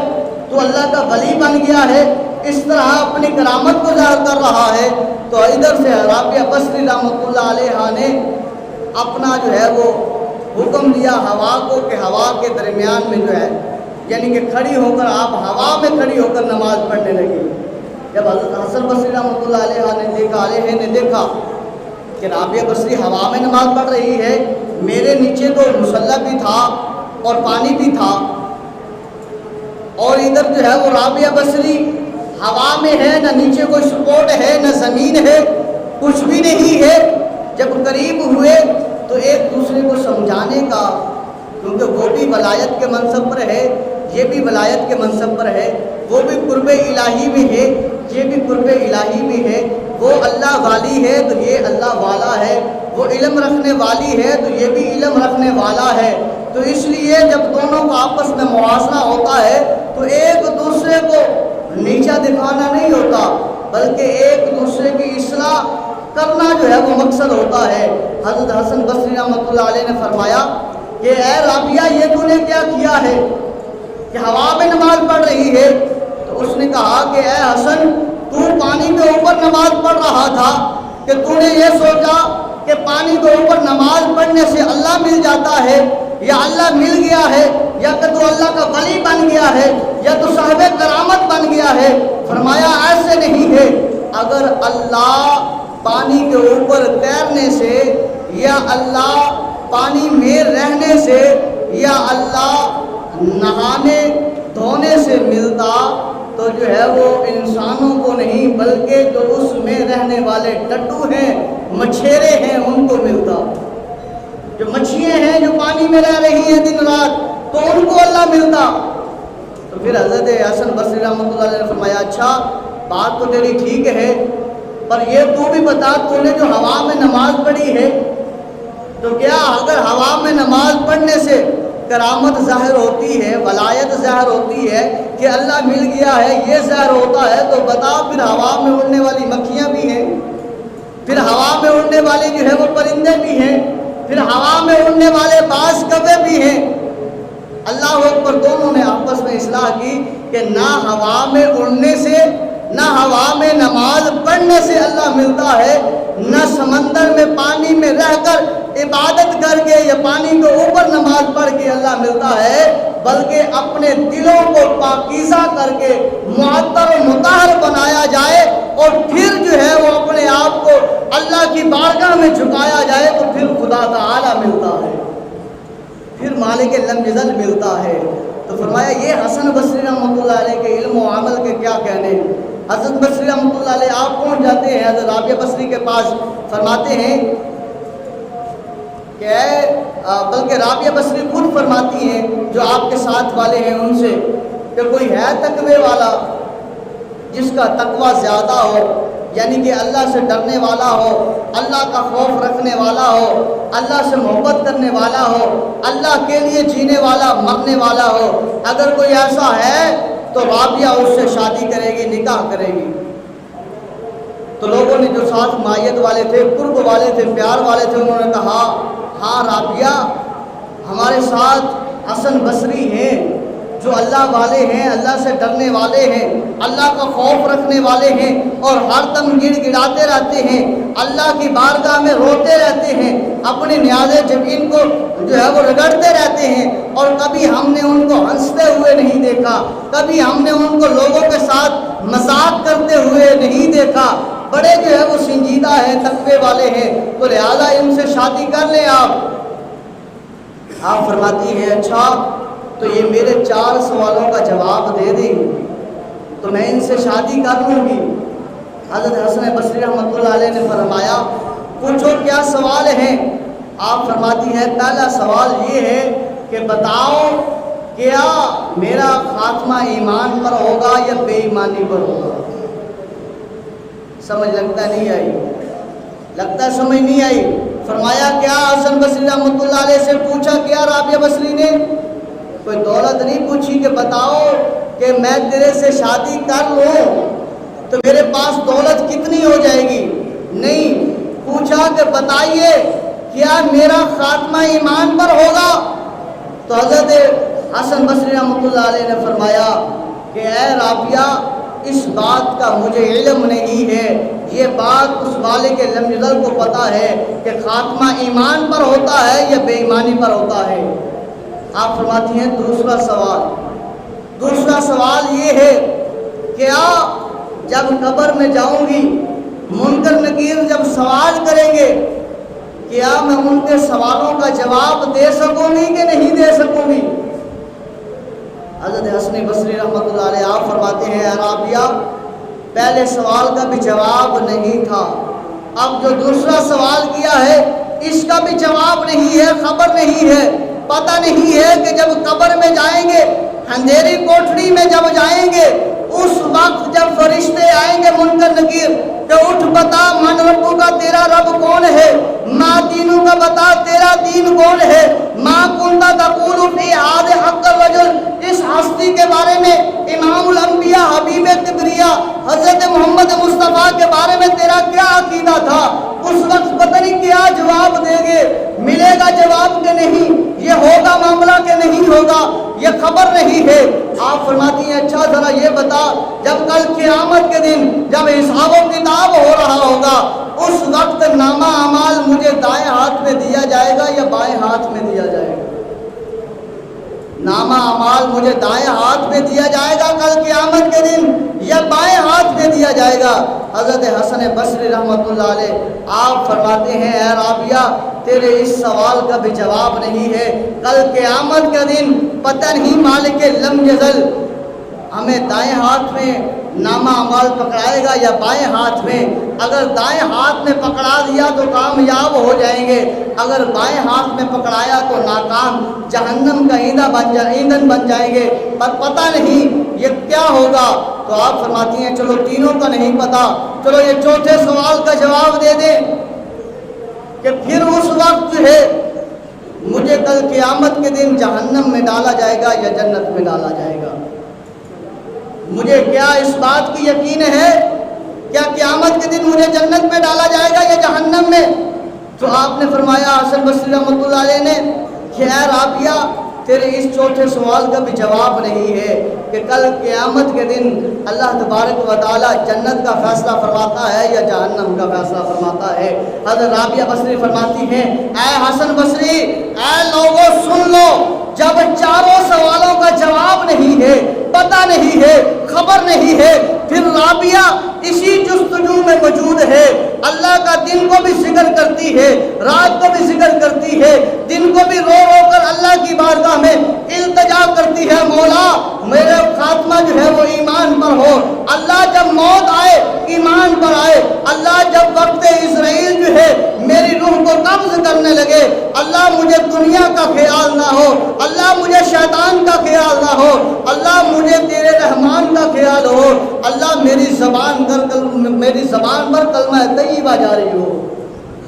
[SPEAKER 1] تو اللہ کا ولی بن گیا ہے، اس طرح اپنی کرامت کو ظاہر کر رہا ہے۔ تو ادھر سے رابعہ بصری رحمۃ اللہ علیہ نے اپنا جو ہے وہ حکم دیا ہوا کو کہ ہوا کے درمیان میں جو ہے، یعنی کہ کھڑی ہو کر، آپ ہوا میں کھڑی ہو کر نماز پڑھنے لگی۔ جب حضرت حسن بصری رحمۃ اللہ علیہ نے دیکھا کہ رابعہ بصری ہوا میں نماز پڑھ رہی ہے، میرے نیچے تو مصلی بھی تھا اور پانی بھی تھا، اور ادھر جو ہے وہ رابعہ بصری ہوا میں ہے، نہ نیچے کوئی سپورٹ ہے، نہ زمین ہے، کچھ بھی نہیں ہے۔ جب قریب ہوئے تو ایک دوسرے کو سمجھانے کا، کیونکہ وہ بھی ولایت کے منصب پر ہے، یہ بھی ولایت کے منصب پر ہے، وہ بھی قرب الہی میں ہے، یہ بھی قرب الہی میں ہے، وہ اللہ والی ہے تو یہ اللہ والا ہے، وہ علم رکھنے والی ہے تو یہ بھی علم رکھنے والا ہے۔ تو اس لیے جب دونوں کو آپس میں موازنہ ہوتا ہے تو ایک دوسرے کو نیچا دکھانا نہیں ہوتا، بلکہ ایک دوسرے کی اصلاح کرنا جو ہے وہ مقصد ہوتا ہے۔ حضرت حسن بصری رحمۃ اللہ علیہ نے فرمایا کہ اے رابعہ، یہ تو نے کیا کیا ہے کہ ہوا میں نماز پڑھ رہی ہے؟ تو اس نے کہا کہ اے حسن، تو پانی کے اوپر نماز پڑھ رہا تھا کہ تو نے یہ سوچا کہ پانی کے اوپر نماز پڑھنے سے اللہ مل جاتا ہے، یا اللہ مل گیا ہے، یا کہ تو اللہ کا ولی بن گیا ہے، یا تو صاحب کرامت بن گیا ہے؟ فرمایا ایسے نہیں ہے، اگر اللہ پانی کے اوپر تیرنے سے، یا اللہ پانی میں رہنے سے، یا اللہ نہانے دھونے سے ملتا تو جو ہے وہ انسانوں کو نہیں بلکہ جو اس میں رہنے والے ٹڈو ہیں، مچھیرے ہیں، ان کو ملتا۔ جو مچھلیاں ہیں جو پانی میں رہ رہی ہیں دن رات، تو ان کو اللہ ملتا۔ تو پھر حضرت حسن بصری رحمۃ اللہ علیہ نے فرمایا اچھا بات تو تیری ٹھیک ہے، پر یہ تو بھی بتا تو نے جو ہوا میں نماز پڑھی ہے، تو کیا اگر ہوا میں نماز پڑھنے سے کرامت ظاہر ہوتی ہے، ولایت ظاہر ہوتی ہے کہ اللہ مل گیا ہے، یہ ظاہر ہوتا ہے، تو بتا پھر ہوا میں اڑنے والی مکھیاں بھی ہیں، پھر ہوا میں اڑنے والے جو ہے وہ پرندے بھی ہیں، پھر ہوا میں اڑنے والے باز کوے بھی ہیں۔ اللہ اکبر، دونوں نے آپس میں اصلاح کی کہ نہ ہوا میں اڑنے سے، نہ ہوا میں نماز پڑھنے سے اللہ ملتا ہے، نہ سمندر میں پانی میں رہ کر عبادت کر کے یا پانی کے اوپر نماز پڑھ کے اللہ ملتا ہے، بلکہ اپنے دلوں کو پاکیزہ کر کے معطر و مطہر بنایا جائے اور پھر جو ہے وہ اپنے آپ کو اللہ کی بارگاہ میں جھکایا جائے تو پھر خدا تعالی ملتا ہے، پھر مالک لم یزل ملتا ہے۔ تو فرمایا یہ حسن بصری رحمۃ اللہ علیہ کے علم و عمل کے کیا کہنے۔ حضرت بصری رحمۃ اللہ علیہ آپ پہنچ جاتے ہیں حضرت رابعہ بصری کے پاس، فرماتے ہیں کہ بلکہ رابعہ بصری خود فرماتی ہیں جو آپ کے ساتھ والے ہیں ان سے کہ کوئی ہے تقوی والا جس کا تقوی زیادہ ہو، یعنی کہ اللہ سے ڈرنے والا ہو، اللہ کا خوف رکھنے والا ہو، اللہ سے محبت کرنے والا ہو، اللہ کے لیے جینے والا مرنے والا ہو، اگر کوئی ایسا ہے تو رابعہ اس سے شادی کرے گی، نکاح کرے گی۔ تو لوگوں نے جو ساتھ مائیت والے تھے، قرب والے تھے، پیار والے تھے، انہوں نے کہا ہاں رابعہ ہمارے ساتھ حسن بصری ہیں جو اللہ والے ہیں، اللہ سے ڈرنے والے ہیں، اللہ کا خوف رکھنے والے ہیں اور ہر دم گڑ گڑاتے رہتے ہیں، اللہ کی بارگاہ میں روتے رہتے ہیں، اپنی نیاز جبین کو جو ہے وہ رگڑتے رہتے ہیں، اور کبھی ہم نے ان کو ہنستے ہوئے نہیں دیکھا، کبھی ہم نے ان کو لوگوں کے ساتھ مذاق کرتے ہوئے نہیں دیکھا، بڑے جو ہے وہ سنجیدہ ہیں، تقوی والے ہیں، تو لہٰذا ان سے شادی کر لیں آپ فرماتی ہیں اچھا تو یہ میرے 4 سوالوں کا جواب دے دیں تو میں ان سے شادی کر لوں گی۔ حضرت حسن بصری رحمۃ اللہ علیہ نے فرمایا پوچھو کیا سوال ہیں۔ آپ فرماتی ہیں پہلا سوال یہ ہے کہ بتاؤ کیا میرا خاتمہ ایمان پر ہوگا یا بے ایمانی پر ہوگا۔ سمجھ لگتا نہیں آئی، لگتا سمجھ نہیں آئی۔ فرمایا کیا حسن بصری رحمۃ اللہ علیہ سے پوچھا کیا رابعہ بصری نے؟ کوئی دولت نہیں پوچھی کہ بتاؤ کہ میں تیرے سے شادی کر لوں تو میرے پاس دولت کتنی ہو جائے گی، نہیں، پوچھا کہ بتائیے کیا میرا خاتمہ ایمان پر ہوگا۔ تو حضرت حسن بصری رحمۃ اللہ علیہ نے فرمایا کہ اے رابعہ اس بات کا مجھے علم نہیں ہے، یہ بات اس والے کے لم یزل کو پتہ ہے کہ خاتمہ ایمان پر ہوتا ہے یا بے ایمانی پر ہوتا ہے۔ آپ فرماتی ہیں دوسرا سوال یہ ہے کیا جب قبر میں جاؤں گی منکر نکیر جب سوال کریں گے کیا میں ان کے سوالوں کا جواب دے سکوں گی کہ نہیں دے سکوں گی۔ حضرت حسن بصری رحمۃ اللہ علیہ آپ فرماتے ہیں رابعہ پہلے سوال کا بھی جواب نہیں تھا، اب جو دوسرا سوال کیا ہے اس کا بھی جواب نہیں ہے، خبر نہیں ہے، پتہ نہیں ہے کہ جب قبر میں جائیں گے، اندھیری کوٹھڑی میں جب جائیں گے، اس وقت جب فرشتے آئیں گے منکر نکیر کہ اٹھ بتا من ربو کا تیرا رب کون ہے، ماں دینوں کا بتا تیرا دین کون ہے، ماں کنتا تقول فی ہذا حق الرجل، اس ہستی کے بارے میں امام الانبیاء حبیب کبریا حضرت محمد مصطفیٰ کے بارے میں تیرا کیا عقیدہ تھا، اس وقت پتہ نہیں کیا جواب دیں گے، ملے گا جواب کہ نہیں، یہ ہوگا معاملہ کہ نہیں ہوگا، یہ خبر نہیں ہے۔ آپ فرماتی ہیں اچھا ذرا یہ بتا جب کل قیامت کے دن جب حساب و کتاب ہو رہا ہوگا اس وقت نامہ اعمال مجھے دائیں ہاتھ میں دیا جائے گا یا بائیں ہاتھ میں دیا جائے گا؟ نامہ اعمال مجھے دائیں ہاتھ میں دیا جائے گا کل قیامت کے دن یا بائیں ہاتھ میں دیا جائے گا؟ حضرت حسن بصری رحمۃ اللہ علیہ آپ فرماتے ہیں اے رابعہ تیرے اس سوال کا بھی جواب نہیں ہے، کل قیامت کا دن پتہ نہیں مالک لم یزل ہمیں دائیں ہاتھ میں نامہ اعمال پکڑائے گا یا بائیں ہاتھ میں؟ اگر دائیں ہاتھ میں پکڑا دیا تو کامیاب ہو جائیں گے، اگر بائیں ہاتھ میں پکڑایا تو ناکام جہنم کا ایندھن بن جائیں گے۔ پر پتہ نہیں یہ کیا ہوگا، تو آپ فرماتی ہیں چلو تینوں کا نہیں پتہ، چلو یہ چوتھے سوال کا جواب دے دیں کہ پھر اس وقت جو ہے مجھے کل قیامت کے دن جہنم میں ڈالا جائے گا یا جنت میں ڈالا جائے گا؟ مجھے کیا اس بات کی یقین ہے کیا قیامت کے دن مجھے جنت میں ڈالا جائے گا یا جہنم میں؟ تو آپ نے فرمایا حسن بصری رحمۃ اللہ علیہ نے کہ اے رابعہ تیرے اس چوتھے سوال کا بھی جواب نہیں ہے کہ کل قیامت کے دن اللہ تبارک و تعالی جنت کا فیصلہ فرماتا ہے یا جہنم کا فیصلہ فرماتا ہے۔ حضرت رابعہ بصری فرماتی ہیں اے حسن بصری، اے لوگوں سن لو، جب چاروں سوالوں کا جواب نہیں ہے، پتہ نہیں ہے، خبر نہیں ہے، پھر رابعہ اسی جستجو میں موجود ہے، اللہ کا دن کو بھی ذکر کرتی ہے، رات کو بھی ذکر کرتی ہے، دن کو بھی رو رو کر اللہ کی بارگاہ میں التجا کرتی ہے، مولا میرے خاتمہ جو ہے وہ ایمان پر ہو، اللہ جب موت آئے ایمان پر آئے، اللہ جب وقت اسرائیل جو ہے میری روح کو قبض کرنے لگے، اللہ مجھے دنیا کا خیال نہ ہو، اللہ مجھے شیطان کا خیال نہ ہو، اللہ مجھے تیرے رحمان کا خیال ہو، اللہ میری زبان پر کلمہ طیبہ جاری ہو،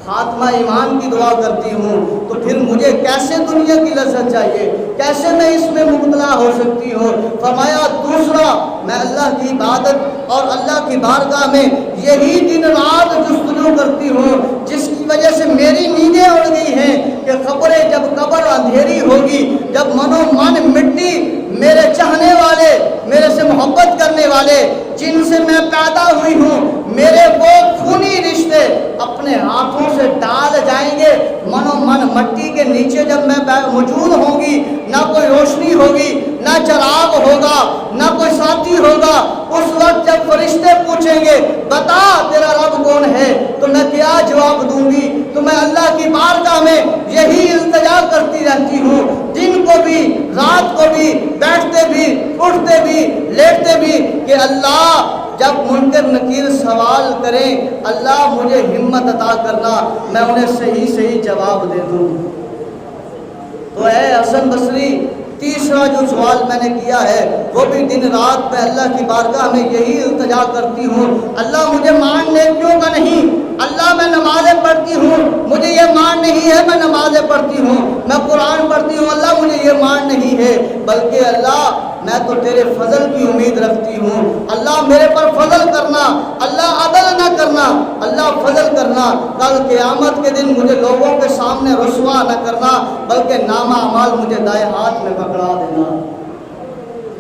[SPEAKER 1] خاتمہ ایمان کی دعا کرتی ہوں، تو پھر مجھے کیسے دنیا کی لذت چاہیے، کیسے میں اس میں مبتلا ہو سکتی ہوں؟ فرمایا دوسرا میں اللہ کی عبادت اور اللہ کی بارگاہ میں یہی دن رات جستجو کرتی ہوں جس کی وجہ سے میری نیندیں اڑ گئی ہیں کہ خبریں جب قبر اندھیری ہوگی، جب من و من مٹی، میرے چاہنے والے، میرے سے محبت کرنے والے جن سے میں پیدا ہوئی ہوں، میرے وہ خونی رشتے اپنے ہاتھوں سے ڈال جائیں گے، من و من مٹی کے نیچے جب میں موجود ہوں گی، نہ کوئی روشنی ہوگی، نہ چراغ ہوگا، نہ کوئی ساتھی ہوگا، اس وقت جب فرشتے پوچھیں گے بتا تیرا رب کون ہے، تو میں کیا جواب دوں گی؟ تو میں اللہ کی بارگاہ میں یہی التجا کرتی رہتی ہوں، دن کو بھی رات کو بھی، بیٹھتے بھی اٹھتے بھی لیٹتے بھی، کہ اللہ جب منکر نکیر سوال کریں اللہ مجھے ہمت عطا کرنا میں انہیں صحیح جواب دے دوں۔ تو اے حسن بصری تیسرا جو سوال میں نے کیا ہے وہ بھی دن رات میں اللہ کی بارگاہ میں یہی التجا کرتی ہوں، اللہ مجھے مان نیکیوں کا نہیں، اللہ میں نمازیں پڑھتی ہوں، مجھے یہ مان نہیں ہے میں نمازیں پڑھتی ہوں، میں قرآن پڑھتی ہوں، اللہ مجھے یہ مان نہیں ہے، بلکہ اللہ میں تو تیرے فضل کی امید رکھتی ہوں، اللہ میرے پر فضل کرنا، اللہ عدل نہ کرنا، اللہ فضل کرنا، کل قیامت کے دن مجھے لوگوں کے سامنے رسوا نہ کرنا بلکہ نامہ اعمال مجھے دائیں ہاتھ میں پکڑا دینا۔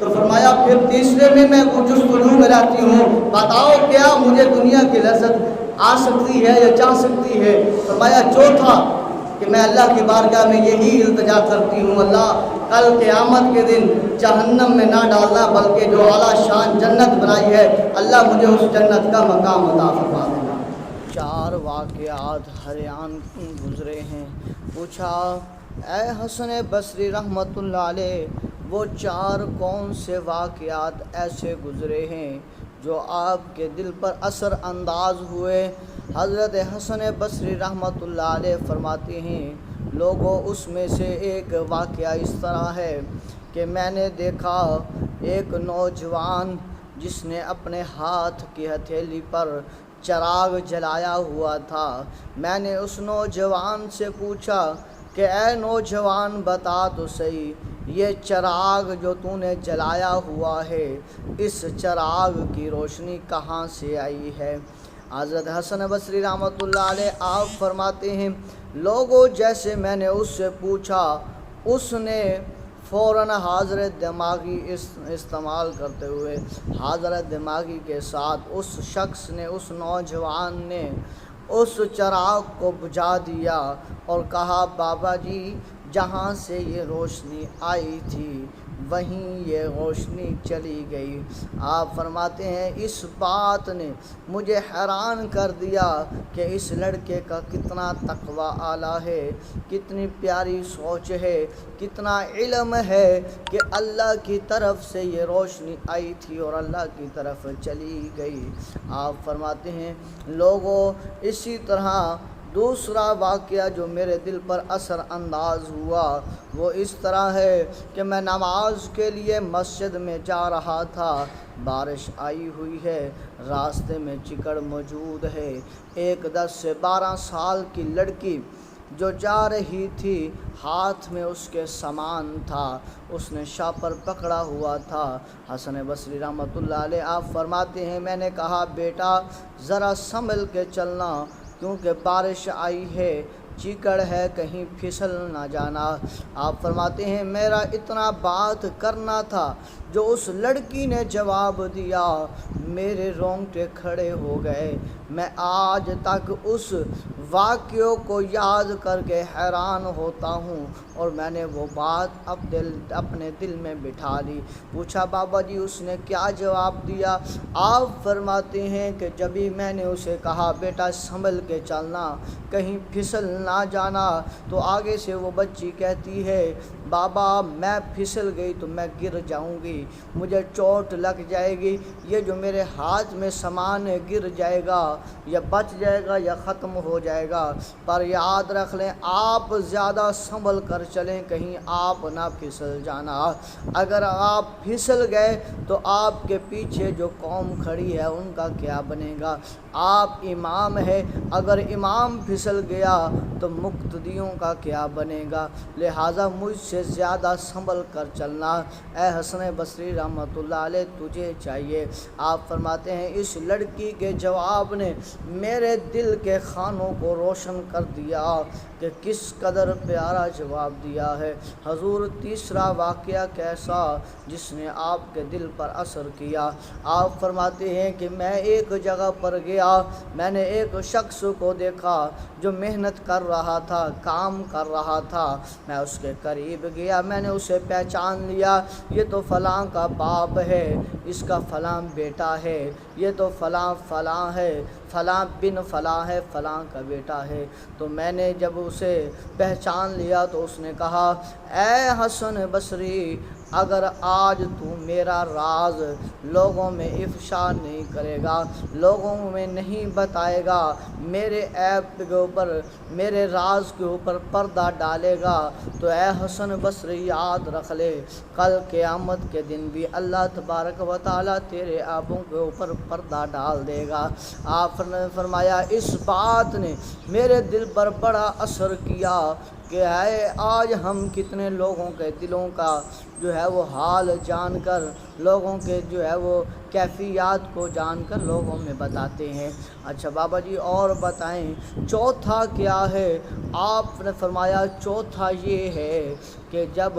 [SPEAKER 1] تو فرمایا پھر تیسرے میں جستجو میں رہتی ہوں، بتاؤ کیا مجھے دنیا کی لذت آ سکتی ہے یا چاہ سکتی ہے؟ فرمایا چوتھا کہ میں اللہ کی بارگاہ میں یہی التجا کرتی ہوں، اللہ کل قیامت کے دن جہنم میں نہ ڈالنا بلکہ جو اعلیٰ شان جنت بنائی ہے اللہ مجھے اس جنت کا مقام عطا فرما دینا۔ 4 واقعات حیران گزرے ہیں، پوچھا اے حسن بصری رحمۃ اللہ علیہ وہ 4 کون سے واقعات ایسے گزرے ہیں جو آپ کے دل پر اثر انداز ہوئے؟ حضرت حسن بصری رحمۃ اللہ علیہ فرماتے ہیں لوگوں اس میں سے ایک واقعہ اس طرح ہے کہ میں نے دیکھا ایک نوجوان جس نے اپنے ہاتھ کی ہتھیلی پر چراغ جلایا ہوا تھا۔ میں نے اس نوجوان سے پوچھا کہ اے نوجوان بتا تو صحیح یہ چراغ جو تو نے جلایا ہوا ہے اس چراغ کی روشنی کہاں سے آئی ہے؟ حضرت حسن بصری رحمۃ اللہ علیہ آپ فرماتے ہیں لوگوں جیسے میں نے اس سے پوچھا اس نے فوراً حاضر دماغی استعمال کرتے ہوئے حاضر دماغی کے ساتھ اس شخص نے، اس نوجوان نے اس چراغ کو بجھا دیا اور کہا بابا جی جہاں سے یہ روشنی آئی تھی وہیں یہ روشنی چلی گئی۔ آپ فرماتے ہیں اس بات نے مجھے حیران کر دیا کہ اس لڑکے کا کتنا تقوی اعلیٰ ہے، کتنی پیاری سوچ ہے، کتنا علم ہے کہ اللہ کی طرف سے یہ روشنی آئی تھی اور اللہ کی طرف چلی گئی۔ آپ فرماتے ہیں لوگوں، اسی طرح دوسرا واقعہ جو میرے دل پر اثر انداز ہوا وہ اس طرح ہے کہ میں نماز کے لیے مسجد میں جا رہا تھا، بارش آئی ہوئی ہے، راستے میں چکڑ موجود ہے۔ ایک 10 سے 12 سال کی لڑکی جو جا رہی تھی، ہاتھ میں اس کے سامان تھا، اس نے شاپر پکڑا ہوا تھا۔ حسن بصری رحمۃ اللہ علیہ آپ فرماتے ہیں میں نے کہا بیٹا ذرا سنبھل کے چلنا، کیونکہ بارش آئی ہے، چیکڑ ہے، کہیں پھسل نہ جانا۔ آپ فرماتے ہیں میرا اتنا بات کرنا تھا، جو اس لڑکی نے جواب دیا میرے رونگٹے کھڑے ہو گئے۔ میں آج تک اس واقعوں کو یاد کر کے حیران ہوتا ہوں، اور میں نے وہ بات اپنے دل میں بٹھا لی۔ پوچھا بابا جی اس نے کیا جواب دیا؟ آپ فرماتے ہیں کہ جبھی میں نے اسے کہا بیٹا سنبھل کے چلنا، کہیں پھسل نہ جانا، تو آگے سے وہ بچی کہتی ہے بابا میں پھسل گئی تو میں گر جاؤں گی، مجھے چوٹ لگ جائے گی، یہ جو میرے ہاتھ میں سامان ہے گر جائے گا، یا بچ جائے گا یا ختم ہو جائے گا۔ پر یاد رکھ لیں آپ زیادہ سنبھل کر چلیں، کہیں آپ نہ پھسل جانا۔ اگر آپ پھسل گئے تو آپ کے پیچھے جو قوم کھڑی ہے ان کا کیا بنے گا؟ آپ امام ہے، اگر امام پھسل گیا تو مقتدیوں کا کیا بنے گا؟ لہٰذا مجھ سے زیادہ سنبھل کر چلنا اے حسن بصری رحمۃ اللہ علیہ تجھے چاہیے۔ آپ فرماتے ہیں اس لڑکی کے جواب نے میرے دل کے خانوں کو روشن کر دیا کہ کس قدر پیارا جواب دیا ہے۔ حضور تیسرا واقعہ کیسا جس نے آپ کے دل پر اثر کیا؟ آپ فرماتے ہیں کہ میں ایک جگہ پر گیا، میں نے ایک شخص کو دیکھا جو محنت کر رہا تھا، کام کر رہا تھا۔ میں اس کے قریب گیا، میں نے اسے پہچان لیا، یہ تو فلاں کا باپ ہے، اس کا فلاں بیٹا ہے، یہ تو فلاں فلاں ہے، فلاں بن فلاں ہے، فلاں کا بیٹا ہے۔ تو میں نے جب اسے پہچان لیا تو اس نے کہا اے حسن بصری اگر آج تو میرا راز لوگوں میں افشا نہیں کرے گا، لوگوں میں نہیں بتائے گا، میرے عیب کے اوپر، میرے راز کے اوپر پردہ ڈالے گا، تو اے حسن بصری یاد رکھ لے کل قیامت کے دن بھی اللہ تبارک و تعالیٰ تیرے عیبوں کے اوپر پردہ ڈال دے گا۔ آپ نے فرمایا اس بات نے میرے دل پر بڑا اثر کیا کہ ہے آج ہم کتنے لوگوں کے دلوں کا جو ہے وہ حال جان کر، لوگوں کے جو ہے وہ کیفیات کو جان کر لوگوں میں بتاتے ہیں۔ اچھا بابا جی اور بتائیں چوتھا کیا ہے؟ آپ نے فرمایا چوتھا یہ ہے کہ جب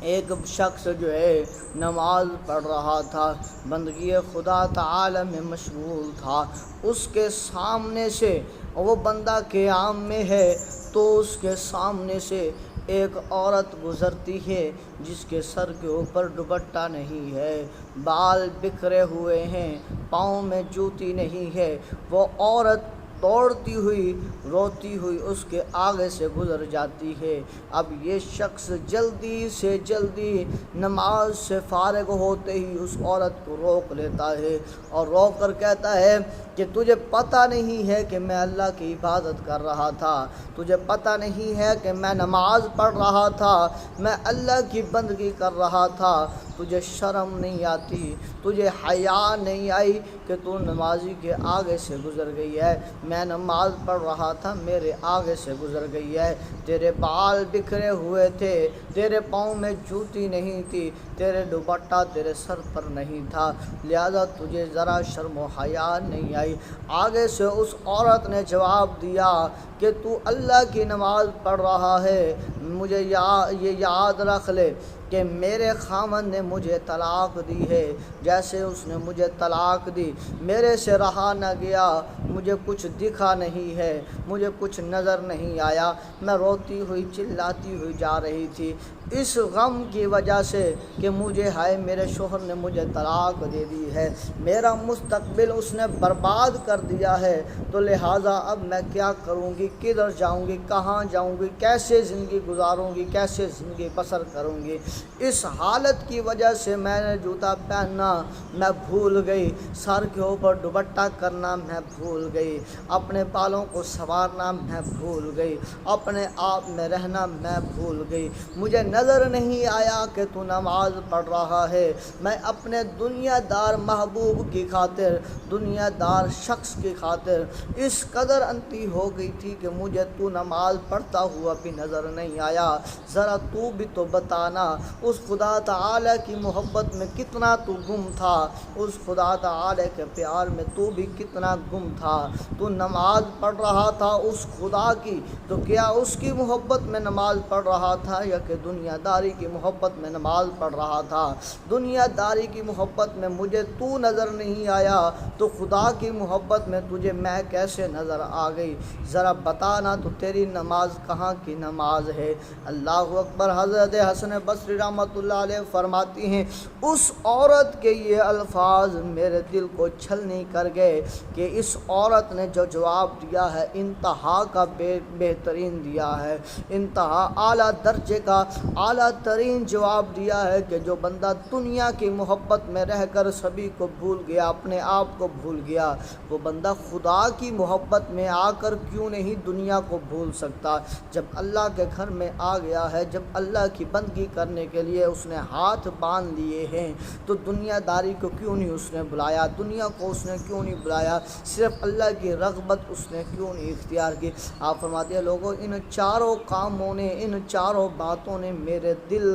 [SPEAKER 1] ایک شخص جو ہے نماز پڑھ رہا تھا، بندگی خدا تعالی میں مشغول تھا، اس کے سامنے سے وہ بندہ قیام میں ہے تو اس کے سامنے سے ایک عورت گزرتی ہے جس کے سر کے اوپر دوپٹہ نہیں ہے، بال بکھرے ہوئے ہیں، پاؤں میں جوتی نہیں ہے۔ وہ عورت دوڑتی ہوئی روتی ہوئی اس کے آگے سے گزر جاتی ہے۔ اب یہ شخص جلدی سے جلدی نماز سے فارغ ہوتے ہی اس عورت کو روک لیتا ہے اور روک کر کہتا ہے کہ تجھے پتہ نہیں ہے کہ میں اللہ کی عبادت کر رہا تھا، تجھے پتہ نہیں ہے کہ میں نماز پڑھ رہا تھا، میں اللہ کی بندگی کر رہا تھا، تجھے شرم نہیں آتی، تجھے حیا نہیں آئی کہ تو نمازی کے آگے سے گزر گئی ہے؟ میں نماز پڑھ رہا تھا، میرے آگے سے گزر گئی ہے، تیرے بال بکھرے ہوئے تھے، تیرے پاؤں میں جوتی نہیں تھی، تیرے دوپٹہ تیرے سر پر نہیں تھا، لہذا تجھے ذرا شرم و حیا نہیں آئی؟ آگے سے اس عورت نے جواب دیا کہ تو اللہ کی نماز پڑھ رہا ہے، مجھے یہ یاد رکھ لے کہ میرے خاوند نے مجھے طلاق دی ہے، جیسے اس نے مجھے طلاق دی میرے سے رہا نہ گیا، مجھے کچھ دکھا نہیں ہے، مجھے کچھ نظر نہیں آیا، میں روتی ہوئی چلاتی ہوئی جا رہی تھی، اس غم کی وجہ سے کہ مجھے ہائے میرے شوہر نے مجھے طلاق دے دی ہے، میرا مستقبل اس نے برباد کر دیا ہے، تو لہٰذا اب میں کیا کروں گی، کدھر جاؤں گی، کہاں جاؤں گی، کیسے زندگی گزاروں گی، کیسے زندگی بسر کروں گی۔ اس حالت کی وجہ سے میں نے جوتا پہننا میں بھول گئی، سر کے اوپر دوپٹہ کرنا میں بھول گئی، اپنے بالوں کو سنوارنا میں بھول گئی، اپنے آپ میں رہنا میں بھول گئی۔ مجھے نظر نہیں آیا کہ تو نماز پڑھ رہا ہے، میں اپنے دنیا دار محبوب کی خاطر، دنیا دار شخص کی خاطر اس قدر انتی ہو گئی تھی کہ مجھے تو نماز پڑھتا ہوا بھی نظر نہیں آیا۔ ذرا تو بھی تو بتانا اس خدا تعالی کی محبت میں کتنا تو گم تھا، اس خدا تعالی کے پیار میں تو بھی کتنا گم تھا۔ تو نماز پڑھ رہا تھا اس خدا کی، تو کیا اس کی محبت میں نماز پڑھ رہا تھا یا کہ دنیا داری کی محبت میں نماز پڑھ رہا تھا؟ دنیا داری کی محبت میں مجھے تو نظر نہیں آیا تو خدا کی محبت میں تجھے میں کیسے نظر آ گئی؟ ذرا بتانا تو تیری نماز کہاں کی نماز ہے؟ اللہ اکبر۔ حضرت حسن بصری رحمۃ اللہ علیہ فرماتی ہیں اس عورت کے یہ الفاظ میرے دل کو چھلنی کر گئے کہ اس عورت نے جو جواب دیا ہے انتہا کا بہترین دیا ہے، انتہا اعلیٰ درجے کا اعلیٰ ترین جواب دیا ہے کہ جو بندہ دنیا کی محبت میں رہ کر سبھی کو بھول گیا، اپنے آپ کو بھول گیا، وہ بندہ خدا کی محبت میں آ کر کیوں نہیں دنیا کو بھول سکتا؟ جب اللہ کے گھر میں آ گیا ہے، جب اللہ کی بندگی کرنے کے لیے اس نے ہاتھ باندھ لیے ہیں، تو دنیا داری کو کیوں نہیں اس نے بلایا، دنیا کو اس نے کیوں نہیں بلایا، صرف اللہ کی رغبت اس نے کیوں نہیں اختیار کی؟ آپ فرماتے ہیں لوگوں ان چاروں کاموں نے، ان چاروں باتوں نے میرے دل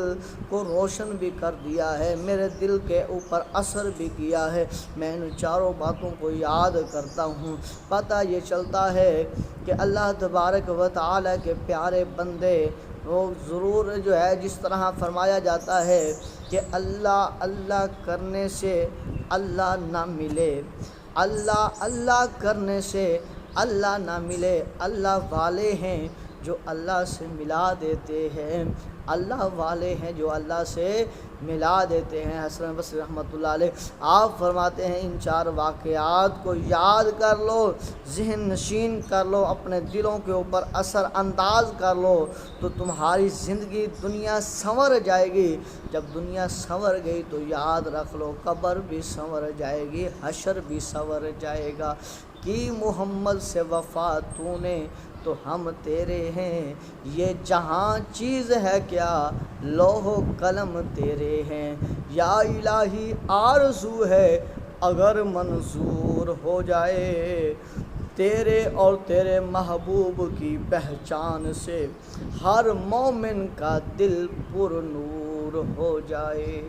[SPEAKER 1] کو روشن بھی کر دیا ہے، میرے دل کے اوپر اثر بھی کیا ہے۔ میں ان چاروں باتوں کو یاد کرتا ہوں، پتہ یہ چلتا ہے کہ اللہ تبارک و تعالی کے پیارے بندے وہ ضرور جو ہے جس طرح فرمایا جاتا ہے کہ اللہ اللہ کرنے سے اللہ نہ ملے، اللہ اللہ کرنے سے اللہ نہ ملے، اللہ والے ہیں جو اللہ سے ملا دیتے ہیں، اللہ والے ہیں جو اللہ سے ملا دیتے ہیں۔ حسن بصری رحمۃ اللہ علیہ آپ فرماتے ہیں ان چار واقعات کو یاد کر لو، ذہن نشین کر لو، اپنے دلوں کے اوپر اثر انداز کر لو تو تمہاری زندگی دنیا سنور جائے گی۔ جب دنیا سنور گئی تو یاد رکھ لو قبر بھی سنور جائے گی، حشر بھی سنور جائے گا۔ کی محمد سے وفا تو نے تو ہم تیرے ہیں، یہ جہاں چیز ہے کیا لوح و قلم تیرے ہیں، یا الہی آرزو ہے اگر منظور ہو جائے، تیرے اور تیرے محبوب کی پہچان سے ہر مومن کا دل پر نور ہو جائے۔